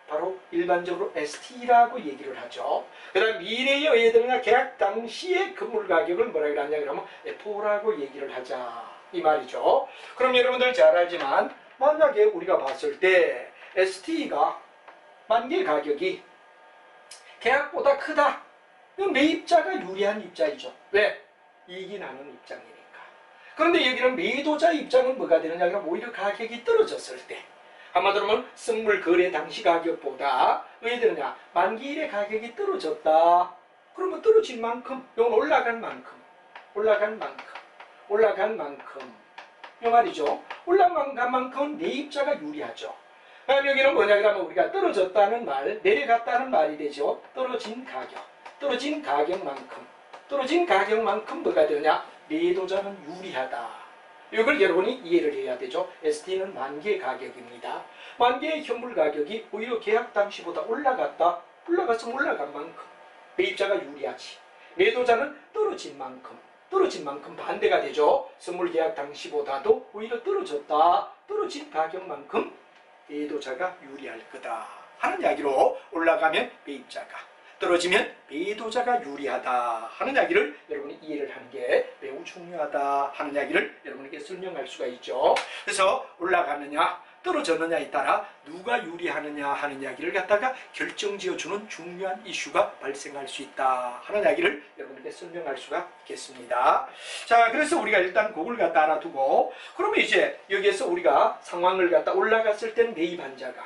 바로 일반적으로 ST라고 얘기를 하죠. 그 다음 미래에 의해되느냐 계약 당시의 건물 가격을 뭐라고 하냐 그러면 F라고 얘기를 하자 이 말이죠. 그럼 여러분들 잘 알지만 만약에 우리가 봤을 때 ST가 만기 가격이 계약보다 크다. 이건 매입자가 유리한 입장이죠. 왜? 이익이 나는 입장이니까. 그런데 여기는 매도자 입장은 뭐가 되느냐 그러면 오히려 가격이 떨어졌을 때 한마디로 하면 선물 거래 당시 가격보다 왜 되느냐 만기일의 가격이 떨어졌다. 그러면 떨어진 만큼 이건 올라간 만큼 이 말이죠. 올라간 만큼은 매입자가 유리하죠. 그럼 여기는 뭐냐 그러면 우리가 떨어졌다는 말 내려갔다는 말이 되죠. 떨어진 가격만큼 뭐가 되느냐 매도자는 유리하다. 이걸 여러분이 이해를 해야 되죠. ST는 만기의 가격입니다. 만기의 현물 가격이 오히려 계약 당시보다 올라갔다. 올라갔으면 올라간 만큼 매입자가 유리하지. 매도자는 떨어진 만큼 반대가 되죠. 선물 계약 당시보다도 오히려 떨어졌다. 떨어진 가격만큼 매도자가 유리할 거다 하는 이야기로 올라가면 매입자가 떨어지면 매도자가 유리하다 하는 이야기를 여러분이 이해를 하는 게 매우 중요하다 하는 이야기를 여러분에게 설명할 수가 있죠. 그래서 올라가느냐 떨어졌느냐에 따라 누가 유리하느냐 하는 이야기를 갖다가 결정지어주는 중요한 이슈가 발생할 수 있다 하는 이야기를 여러분에게 설명할 수가 있겠습니다. 자 그래서 우리가 일단 그걸 갖다 알아두고 그러면 이제 여기에서 우리가 상황을 갖다 올라갔을 때는 매입한 자가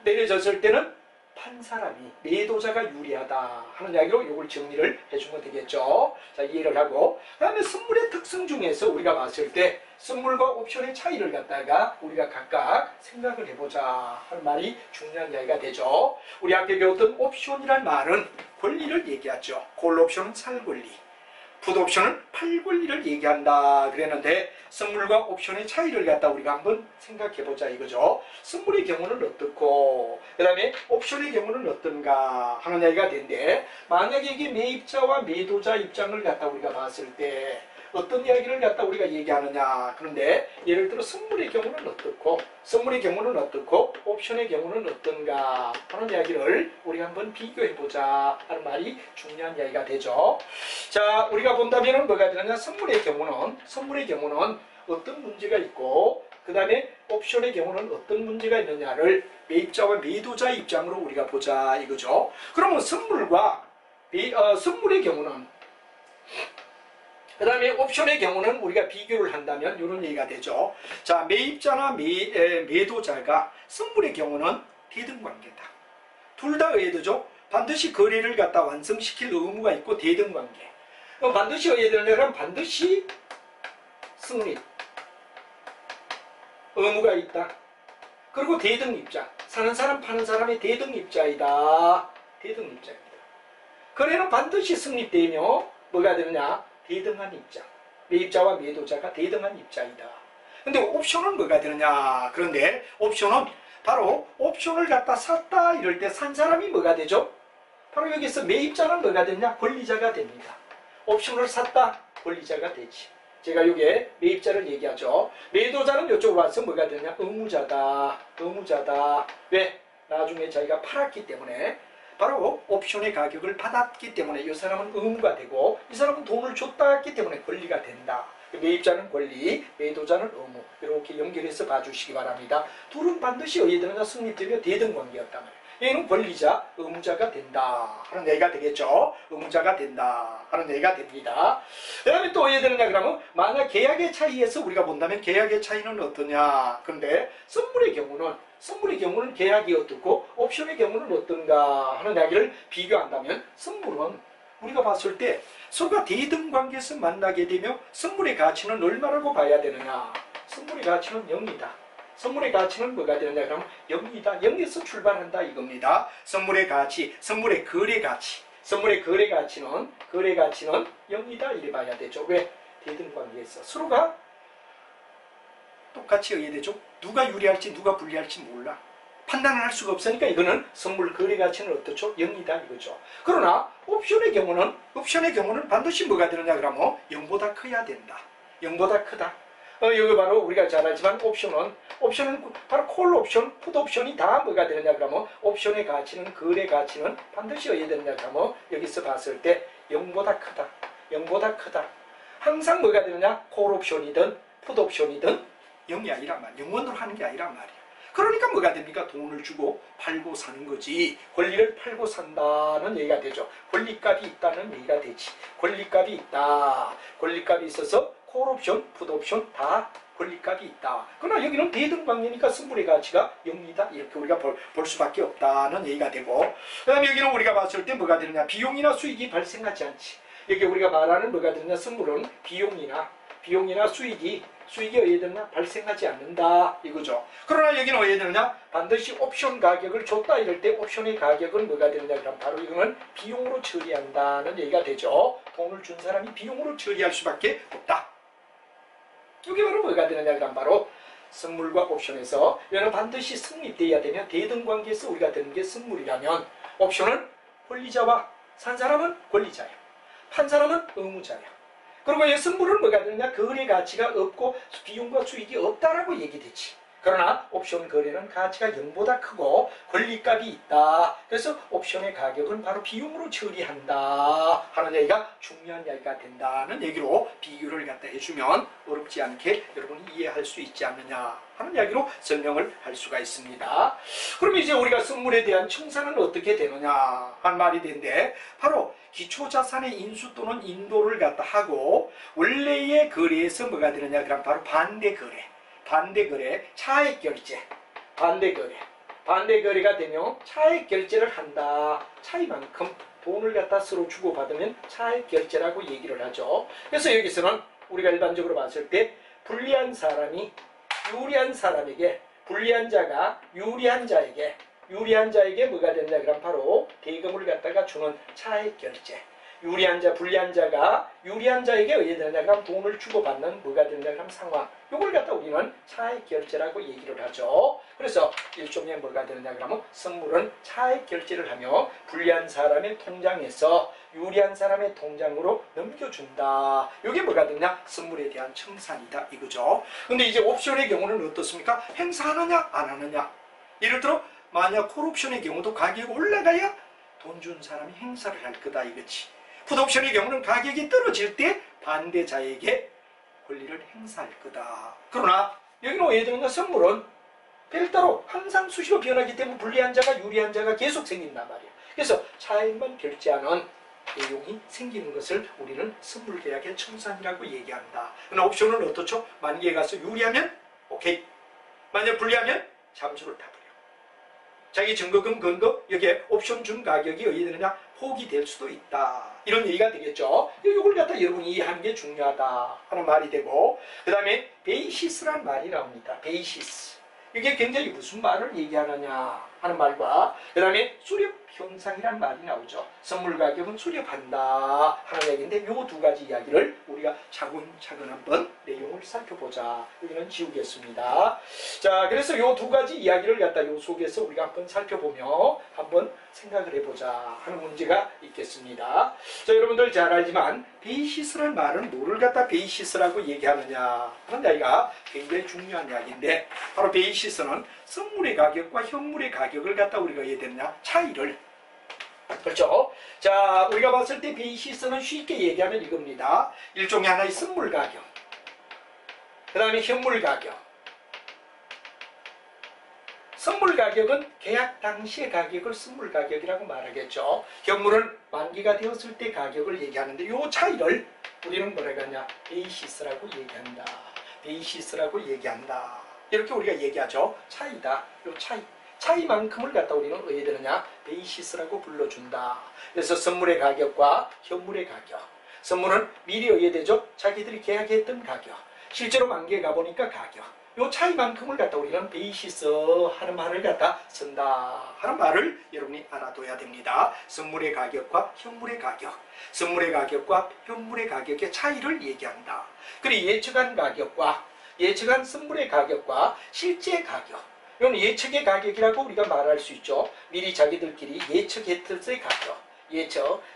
내려졌을 때는 판 사람이 매도자가 유리하다 하는 이야기로 이걸 정리를 해주면 되겠죠. 자 이해를 하고 그 다음에 선물의 특성 중에서 우리가 봤을 때 선물과 옵션의 차이를 갖다가 우리가 각각 생각을 해보자 하는 말이 중요한 이야기가 되죠. 우리 앞에 배웠던 옵션이란 말은 권리를 얘기하죠. 콜 옵션은 살 권리, 풋 옵션은 팔 권리를 얘기한다 그랬는데 선물과 옵션의 차이를 갖다 우리가 한번 생각해보자 이거죠. 선물의 경우는 어떻고 그 다음에 옵션의 경우는 어떤가 하는 이야기가 되는데 만약에 이게 매입자와 매도자 입장을 갖다 우리가 봤을 때 어떤 이야기를 갖다 우리가 얘기하느냐. 그런데 예를 들어 선물의 경우는 어떻고 옵션의 경우는 어떤가 하는 이야기를 우리가 한번 비교해보자 하는 말이 중요한 이야기가 되죠. 자 우리가 본다면 뭐가 되느냐 선물의 경우는 어떤 문제가 있고 그 다음에 옵션의 경우는 어떤 문제가 있느냐를 매입자와 매도자 입장으로 우리가 보자 이거죠. 그러면 선물의 경우는 그 다음에 옵션의 경우는 우리가 비교를 한다면 이런 얘기가 되죠. 자, 매입자나 매도자가 선물의 경우는 대등관계다. 둘 다 의해되죠. 반드시 거래를 갖다 완성시킬 의무가 있고 대등관계. 그럼 반드시 의해되려면 반드시 승립 의무가 있다. 그리고 대등입자. 사는 사람 파는 사람의 대등입자이다. 대등입자입니다. 거래는 반드시 승립되며 뭐가 되느냐? 대등한 입자. 매입자와 매도자가 대등한 입자이다. 근데 옵션은 뭐가 되느냐? 그런데 옵션은 바로 옵션을 갖다 샀다 이럴 때 산 사람이 뭐가 되죠? 바로 여기서 매입자는 뭐가 되냐? 권리자가 됩니다. 옵션을 샀다 권리자가 되지. 제가 여기에 매입자를 얘기하죠. 매도자는 이쪽으로 와서 뭐가 되냐? 의무자다. 의무자다. 왜? 나중에 자기가 팔았기 때문에 바로 옵션의 가격을 받았기 때문에 이 사람은 의무가 되고 이 사람은 돈을 줬다 했기 때문에 권리가 된다. 매입자는 권리, 매도자는 의무. 이렇게 연결해서 봐주시기 바랍니다. 둘은 반드시 의해되느냐 성립되며 대등관계였단 말이에요. 얘는 권리자, 의무자가 된다 하는 얘기가 되겠죠. 의무자가 된다 하는 얘기가 됩니다. 그 다음에 또 의해되느냐 그러면 만약 계약의 차이에서 우리가 본다면 계약의 차이는 어떠냐. 그런데 선물의 경우는 계약이 어떻고 옵션의 경우는 어떤가 하는 이야기를 비교한다면 선물은 우리가 봤을 때 서로가 대등관계에서 만나게 되며 선물의 가치는 얼마라고 봐야 되느냐. 선물의 가치는 0이다. 선물의 가치는 뭐가 되느냐 그러면 0이다. 0에서 출발한다 이겁니다. 선물의 가치, 선물의 거래 가치. 선물의 거래 가치는 0이다 이래 봐야 되죠. 왜? 대등관계에서 서로가 똑같이 의해되죠. 누가 유리할지 누가 불리할지 몰라. 판단을 할 수가 없으니까 이거는 선물 거래 가치는 어떻죠? 0이다 이거죠. 그러나 옵션의 경우는 반드시 뭐가 되느냐 그러면 0보다 커야 된다. 0보다 크다. 여기 바로 우리가 잘 알지만 옵션은 바로 콜 옵션, 풋 옵션이 다 뭐가 되느냐 그러면 옵션의 가치는 거래 가치는 반드시 의해되느냐 그러면 여기서 봤을 때 0보다 크다. 0보다 크다. 항상 뭐가 되느냐? 콜 옵션이든 풋 옵션이든 0이 아니란 말이야. 영원으로 하는 게 아니란 말이야. 그러니까 뭐가 됩니까? 돈을 주고 팔고 사는 거지. 권리를 팔고 산다는 얘기가 되죠. 권리값이 있다는 얘기가 되지. 권리값이 있다. 권리값이 있어서 콜옵션, 풋옵션 다 권리값이 있다. 그러나 여기는 대등관계니까 선물의 가치가 0이다. 이렇게 우리가 볼 수밖에 없다는 얘기가 되고 그 다음에 여기는 우리가 봤을 때 뭐가 되느냐. 비용이나 수익이 발생하지 않지. 여기 우리가 말하는 뭐가 되느냐. 선물은 비용이나 수익이 의해되느냐 발생하지 않는다 이거죠. 그러나 여기는 의해되느냐 반드시 옵션 가격을 줬다 이럴 때 옵션의 가격은 뭐가 되느냐 그럼 바로 이거는 비용으로 처리한다는 얘기가 되죠. 돈을 준 사람이 비용으로 처리할 수밖에 없다. 이게 바로 뭐가 되느냐 그럼 바로 선물과 옵션에서 이거는 반드시 성립되어야 되면 대등관계에서 우리가 되는 게 선물이라면 옵션은 권리자와 산 사람은 권리자야. 판 사람은 의무자야. 그리고 이 선물은 뭐가 되느냐? 거래 가치가 없고 비용과 수익이 없다라고 얘기되지. 그러나 옵션 거래는 가치가 0보다 크고 권리값이 있다. 그래서 옵션의 가격은 바로 비용으로 처리한다 하는 얘기가 중요한 얘기가 된다는 얘기로 비교를 갖다 해주면 어렵지 않게 여러분이 이해할 수 있지 않느냐 하는 이야기로 설명을 할 수가 있습니다. 그럼 이제 우리가 선물에 대한 청산은 어떻게 되느냐 한 말이 되는데 바로 기초자산의 인수 또는 인도를 갖다 하고 원래의 거래에서 뭐가 되느냐 그럼 바로 반대거래, 차액 결제, 반대거래가 되면 차액 결제를 한다. 차이만큼 돈을 갖다 서로 주고받으면 차액 결제라고 얘기를 하죠. 그래서 여기서는 우리가 일반적으로 봤을 때 불리한 사람이 유리한 사람에게, 불리한 자가 유리한 자에게 뭐가 되느냐 그럼 바로 대금을 갖다가 주는 차액 결제. 유리한 자, 불리한 자가 유리한 자에게 의해되느냐 그럼 돈을 주고받는 뭐가 되느냐 그럼 상황. 요걸 갖다 우리는 차액 결제라고 얘기를 하죠. 그래서 일종의 뭐가 되느냐 그러면 선물은 차액 결제를 하며 불리한 사람의 통장에서 유리한 사람의 통장으로 넘겨준다. 이게 뭐가 되느냐? 선물에 대한 청산이다 이거죠. 근데 이제 옵션의 경우는 어떻습니까? 행사하느냐 안 하느냐. 예를 들어 만약 콜옵션의 경우도 가격이 올라가야 돈 준 사람이 행사를 할 거다 이거지. 풋옵션의 경우는 가격이 떨어질 때 반대자에게 권리를 행사할 거다. 그러나 여기는 왜 되느냐? 선물은 별도로 항상 수시로 변하기 때문에 불리한 자가 유리한 자가 계속 생긴단 말이야. 그래서 차액만 결제하는 내용이 생기는 것을 우리는 선물계약의 청산이라고 얘기한다. 그러나 옵션은 어떻죠? 만기에 가서 유리하면 오케이. 만약 불리하면 잠수를 타버려. 자기 증거금 근거 여기에 옵션 준 가격이 어디 되느냐 포기될 수도 있다. 이런 얘기가 되겠죠. 이걸 갖다 여러분이 이해하는 게 중요하다 하는 말이 되고, 그 다음에 베이시스란 말이 나옵니다. 베이시스. 이게 굉장히 무슨 말을 얘기하느냐 하는 말과, 그 다음에 수렵 현상이란 말이 나오죠. 선물 가격은 수렵한다 하는 얘기인데, 이 두 가지 이야기를 우리가 차근차근 한번 내용을 살펴보자. 여기는 지우겠습니다. 자, 그래서 이 두 가지 이야기를 갖다 요 속에서 우리가 한번 살펴보며 한번 생각을 해보자 하는 문제가 있겠습니다. 자, 여러분들 잘 알지만 베이시스라는 말은 뭐를 갖다 베이시스라고 얘기하느냐 하는 이야기가 굉장히 중요한 이야기인데, 바로 베이시스는 선물의 가격과 현물의 가격을 갖다 우리가 해야 되느냐 차이를, 그렇죠? 자, 우리가 봤을 때 베이시스는 쉽게 얘기하면 이겁니다. 일종의 하나의 선물 가격, 그 다음에 현물 가격. 선물 가격은 계약 당시의 가격을 선물 가격이라고 말하겠죠. 현물은 만기가 되었을 때 가격을 얘기하는데, 이 차이를 우리는 뭐라고 하냐 베이시스라고 얘기한다. 베이시스라고 얘기한다. 이렇게 우리가 얘기하죠. 차이다. 이 차이만큼을 갖다 우리는 어디에 되느냐 베이시스라고 불러준다. 그래서 선물의 가격과 현물의 가격. 선물은 미리 어디에 되죠? 자기들이 계약했던 가격. 실제로 만기에 가보니까 가격. 요 차이만큼을 갖다 우리는 베이시스 하는 말을 갖다 쓴다 하는 말을 여러분이 알아둬야 됩니다. 선물의 가격과 현물의 가격. 선물의 가격과 현물의 가격의 차이를 얘기한다. 그리고 예측한 가격과 예측한 선물의 가격과 실제 가격. 이건 예측의 가격이라고 우리가 말할 수 있죠. 미리 자기들끼리 예측했을 때 가격.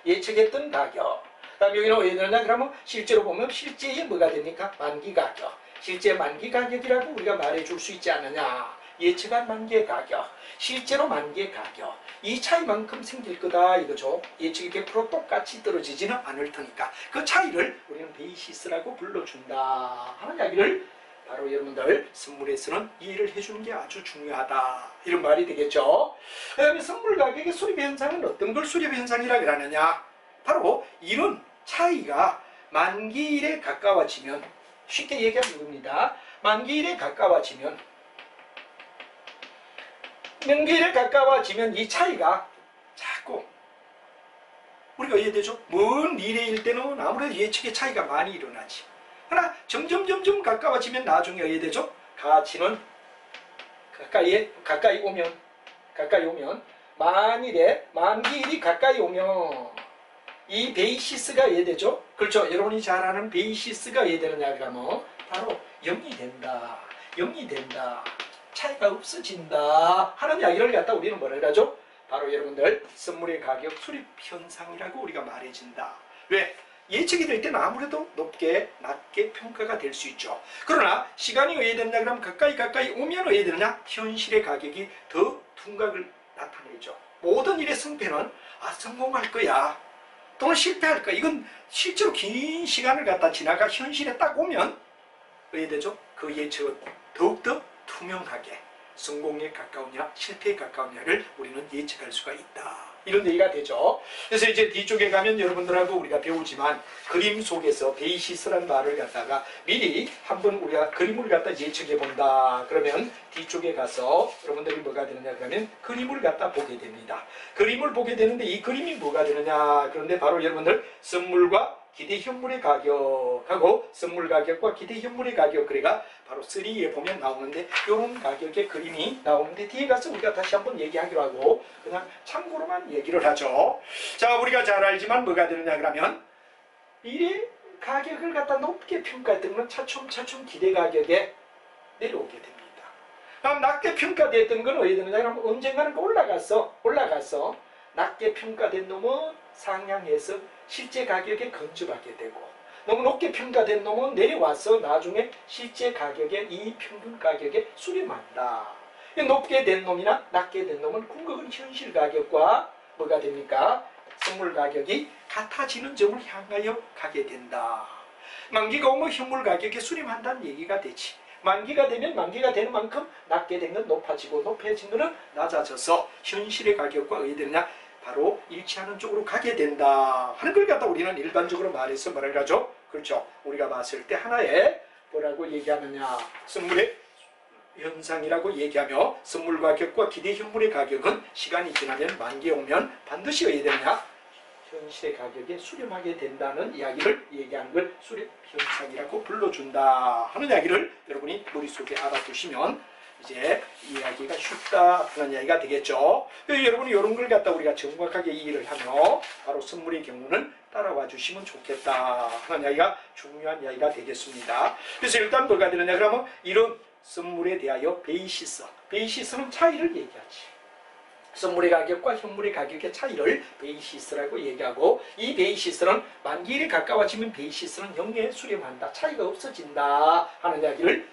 예측했던 가격. 그다음 여기는 왜 되느냐? 그러면 실제로 보면 실제에 뭐가 됩니까? 만기 가격. 실제 만기 가격이라고 우리가 말해줄 수 있지 않느냐. 예측한 만기의 가격, 실제로 만기의 가격. 이 차이만큼 생길 거다 이거죠. 예측이 100% 똑같이 떨어지지는 않을 테니까 그 차이를 우리는 베이시스라고 불러준다 하는 이야기를 바로 여러분들 선물에서는 이해를 해주는 게 아주 중요하다. 이런 말이 되겠죠. 그 다음에 선물 가격의 수립 현상은 어떤 걸 수립 현상이라 그러느냐. 바로 이런 차이가 만기일에 가까워지면, 쉽게 얘기하면 이겁니다. 만기일에 가까워지면, 만기일에 가까워지면 이 차이가 자꾸 우리가 이해되죠? 먼 미래일 때는 아무래도 예측의 차이가 많이 일어나지. 그러나 점점 가까워지면 나중에 이해되죠? 가치는 가까이 오면 만일에 만기일이 가까이 오면 이 베이시스가 이해되죠? 그렇죠? 여러분이 잘 아는 베이시스가 이해되느냐 그러면 바로 0이 된다. 0이 된다. 차이가 없어진다 하는 이야기를 갖다 우리는 뭐라 하죠? 바로 여러분들 선물의 가격 수립 현상이라고 우리가 말해진다. 왜? 예측이 될 때는 아무래도 낮게 평가가 될 수 있죠. 그러나 시간이 왜 되느냐 그러면 가까이 오면 왜 되느냐? 현실의 가격이 더 둔각을 나타내죠. 모든 일의 승패는 성공할 거야 또는 실패할 거야. 이건 실제로 긴 시간을 갖다 지나가 현실에 딱 오면 왜 되죠? 그 예측은 더욱더 투명하게 성공에 가까우냐 실패에 가까우냐를 우리는 예측할 수가 있다. 이런 얘기가 되죠. 그래서 이제 뒤쪽에 가면 여러분들하고 우리가 배우지만 그림 속에서 베이시스라는 말을 갖다가 미리 한번 우리가 그림을 갖다 예측해 본다. 그러면 뒤쪽에 가서 여러분들이 뭐가 되느냐 그러면 그림을 갖다 보게 됩니다. 그림을 보게 되는데 이 그림이 뭐가 되느냐. 그런데 바로 여러분들 선물과 기대 현물의 가격하고 선물 가격과 기대 현물의 가격, 그래가 바로 3에 보면 나오는데 이런 가격의 그림이 나오는데 뒤에 가서 우리가 다시 한번 얘기하기로 하고 그냥 참고로만 얘기를 하죠. 자, 우리가 잘 알지만 뭐가 되느냐 그러면 미래 가격을 갖다 높게 평가했던 건 차츰 기대 가격에 내려오게 됩니다. 그럼 낮게 평가됐던 건 어디 되느냐 그러면 언젠가는 올라가서 낮게 평가된 놈은 상향해서 실제 가격에 근접하게 되고, 너무 높게 평가된 놈은 내려와서 나중에 실제 가격에 이 평균 가격에 수렴한다. 높게 된 놈이나 낮게 된 놈은 궁극은 현실 가격과 뭐가 됩니까? 선물 가격이 같아지는 점을 향하여 가게 된다. 만기가 오면 현물 가격에 수렴한다는 얘기가 되지. 만기가 되면 만기가 되는 만큼 낮게 된 건 높아지고 높아진 거는 낮아져서 현실의 가격과 어디 되느냐 바로 일치하는 쪽으로 가게 된다 하는 걸 갖다 우리는 일반적으로 말해서 뭐라고 하죠? 그렇죠. 우리가 봤을 때 하나의 뭐라고 얘기하느냐, 선물의 현상이라고 얘기하며, 선물 가격과 기대 현물의 가격은 시간이 지나면 만기에 오면 반드시 어떻게 되느냐, 현실의 가격에 수렴하게 된다는 이야기를 얘기하는 걸 수렴 현상이라고 불러준다 하는 이야기를 여러분이 머릿속에 알아두시면 이제 이야기가 쉽다 하는 이야기가 되겠죠. 여러분이 이런 걸 갖다 우리가 정확하게 이해를 하며 바로 선물의 경우는 따라와 주시면 좋겠다 하는 이야기가 중요한 이야기가 되겠습니다. 그래서 일단 뭐가 되느냐, 그러면 이런 선물에 대하여 베이시스는 차이를 얘기하지. 선물의 가격과 현물의 가격의 차이를 베이시스라고 얘기하고, 이 베이시스는 만기일에 가까워지면 베이시스는 영에 수렴한다, 차이가 없어진다 하는 이야기를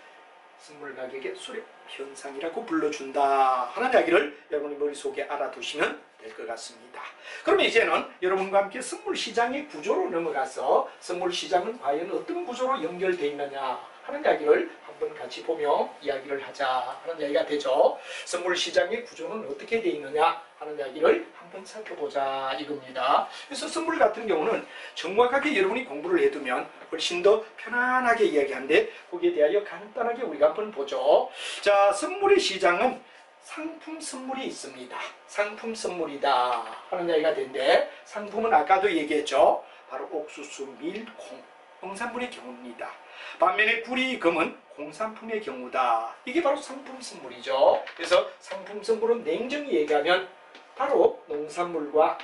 선물 가격의 수렴 현상이라고 불러준다 하는 이야기를 여러분이 머릿속에 알아두시면 될 것 같습니다. 그러면 이제는 여러분과 함께 선물 시장의 구조로 넘어가서 선물 시장은 과연 어떤 구조로 연결되어 있느냐 하는 이야기를 한번 같이 보며 이야기를 하자 하는 이야기가 되죠. 선물 시장의 구조는 어떻게 되어 있느냐 하는 이야기를 한번 살펴보자 이겁니다. 그래서 선물 같은 경우는 정확하게 여러분이 공부를 해두면 훨씬 더 편안하게 이야기하는데, 거기에 대하여 간단하게 우리가 한번 보죠. 자, 선물의 시장은 상품 선물이 있습니다. 상품 선물이다 하는 이야기가 되는데, 상품은 아까도 얘기했죠. 바로 옥수수, 밀, 콩, 농산물의 경우입니다. 반면에 구리, 금은 공산품의 경우다. 이게 바로 상품 선물이죠. 그래서 상품 선물은 냉정히 얘기하면 바로 농산물과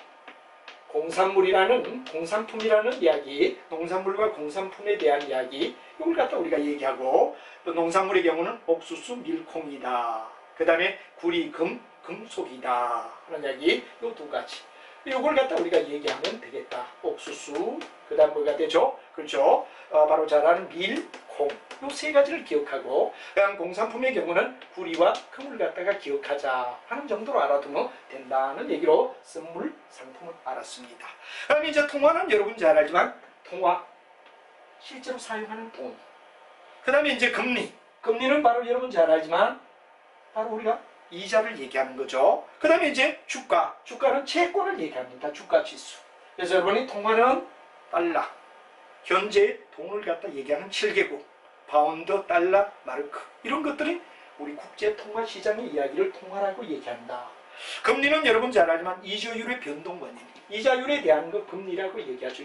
공산품이라는 이야기, 농산물과 공산품에 대한 이야기, 이걸 갖다 우리가 얘기하고, 또 농산물의 경우는 옥수수, 밀콩이다. 그 다음에 구리, 금, 금속이다 하는 이야기, 이 두 가지. 이걸 갖다 우리가 얘기하면 되겠다. 옥수수, 그 다음 뭐가 되죠? 그렇죠. 바로 잘 아는 밀, 콩, 이 세 가지를 기억하고, 그다음 공산품의 경우는 구리와 금을 갖다가 기억하자 하는 정도로 알아두면 된다는 얘기로 선물 상품을 알았습니다. 그럼 이제 통화는 여러분 잘 알지만, 통화, 실제로 사용하는 돈. 그 다음에 이제 금리는 바로 여러분 잘 알지만 바로 우리가 이자를 얘기하는 거죠. 그 다음에 이제 주가는 채권을 얘기합니다. 주가 지수. 그래서 여러분이 통화는 달러, 현재 돈을 갖다 얘기하는 7개국, 파운드, 달러, 마르크, 이런 것들이 우리 국제통화시장의 이야기를 통화라고 얘기한다. 금리는 여러분 잘 알지만 이자율의 변동 원인, 이자율에 대한 거 금리라고 얘기하죠.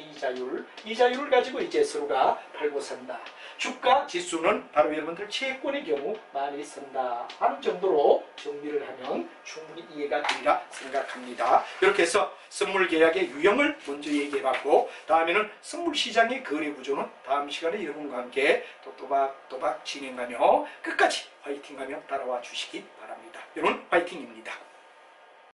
이자율을 가지고 이제 서로가 팔고 산다. 주가 지수는 바로 여러분들 채권의 경우 많이 쓴다 하는 정도로 정리를 하면 충분히 이해가 되리라 생각합니다. 이렇게 해서 선물 계약의 유형을 먼저 얘기해봤고, 다음에는 선물 시장의 거래 구조는 다음 시간에 여러분과 함께 또 또박또박 진행하며 끝까지 화이팅하며 따라와 주시기 바랍니다. 여러분 화이팅입니다.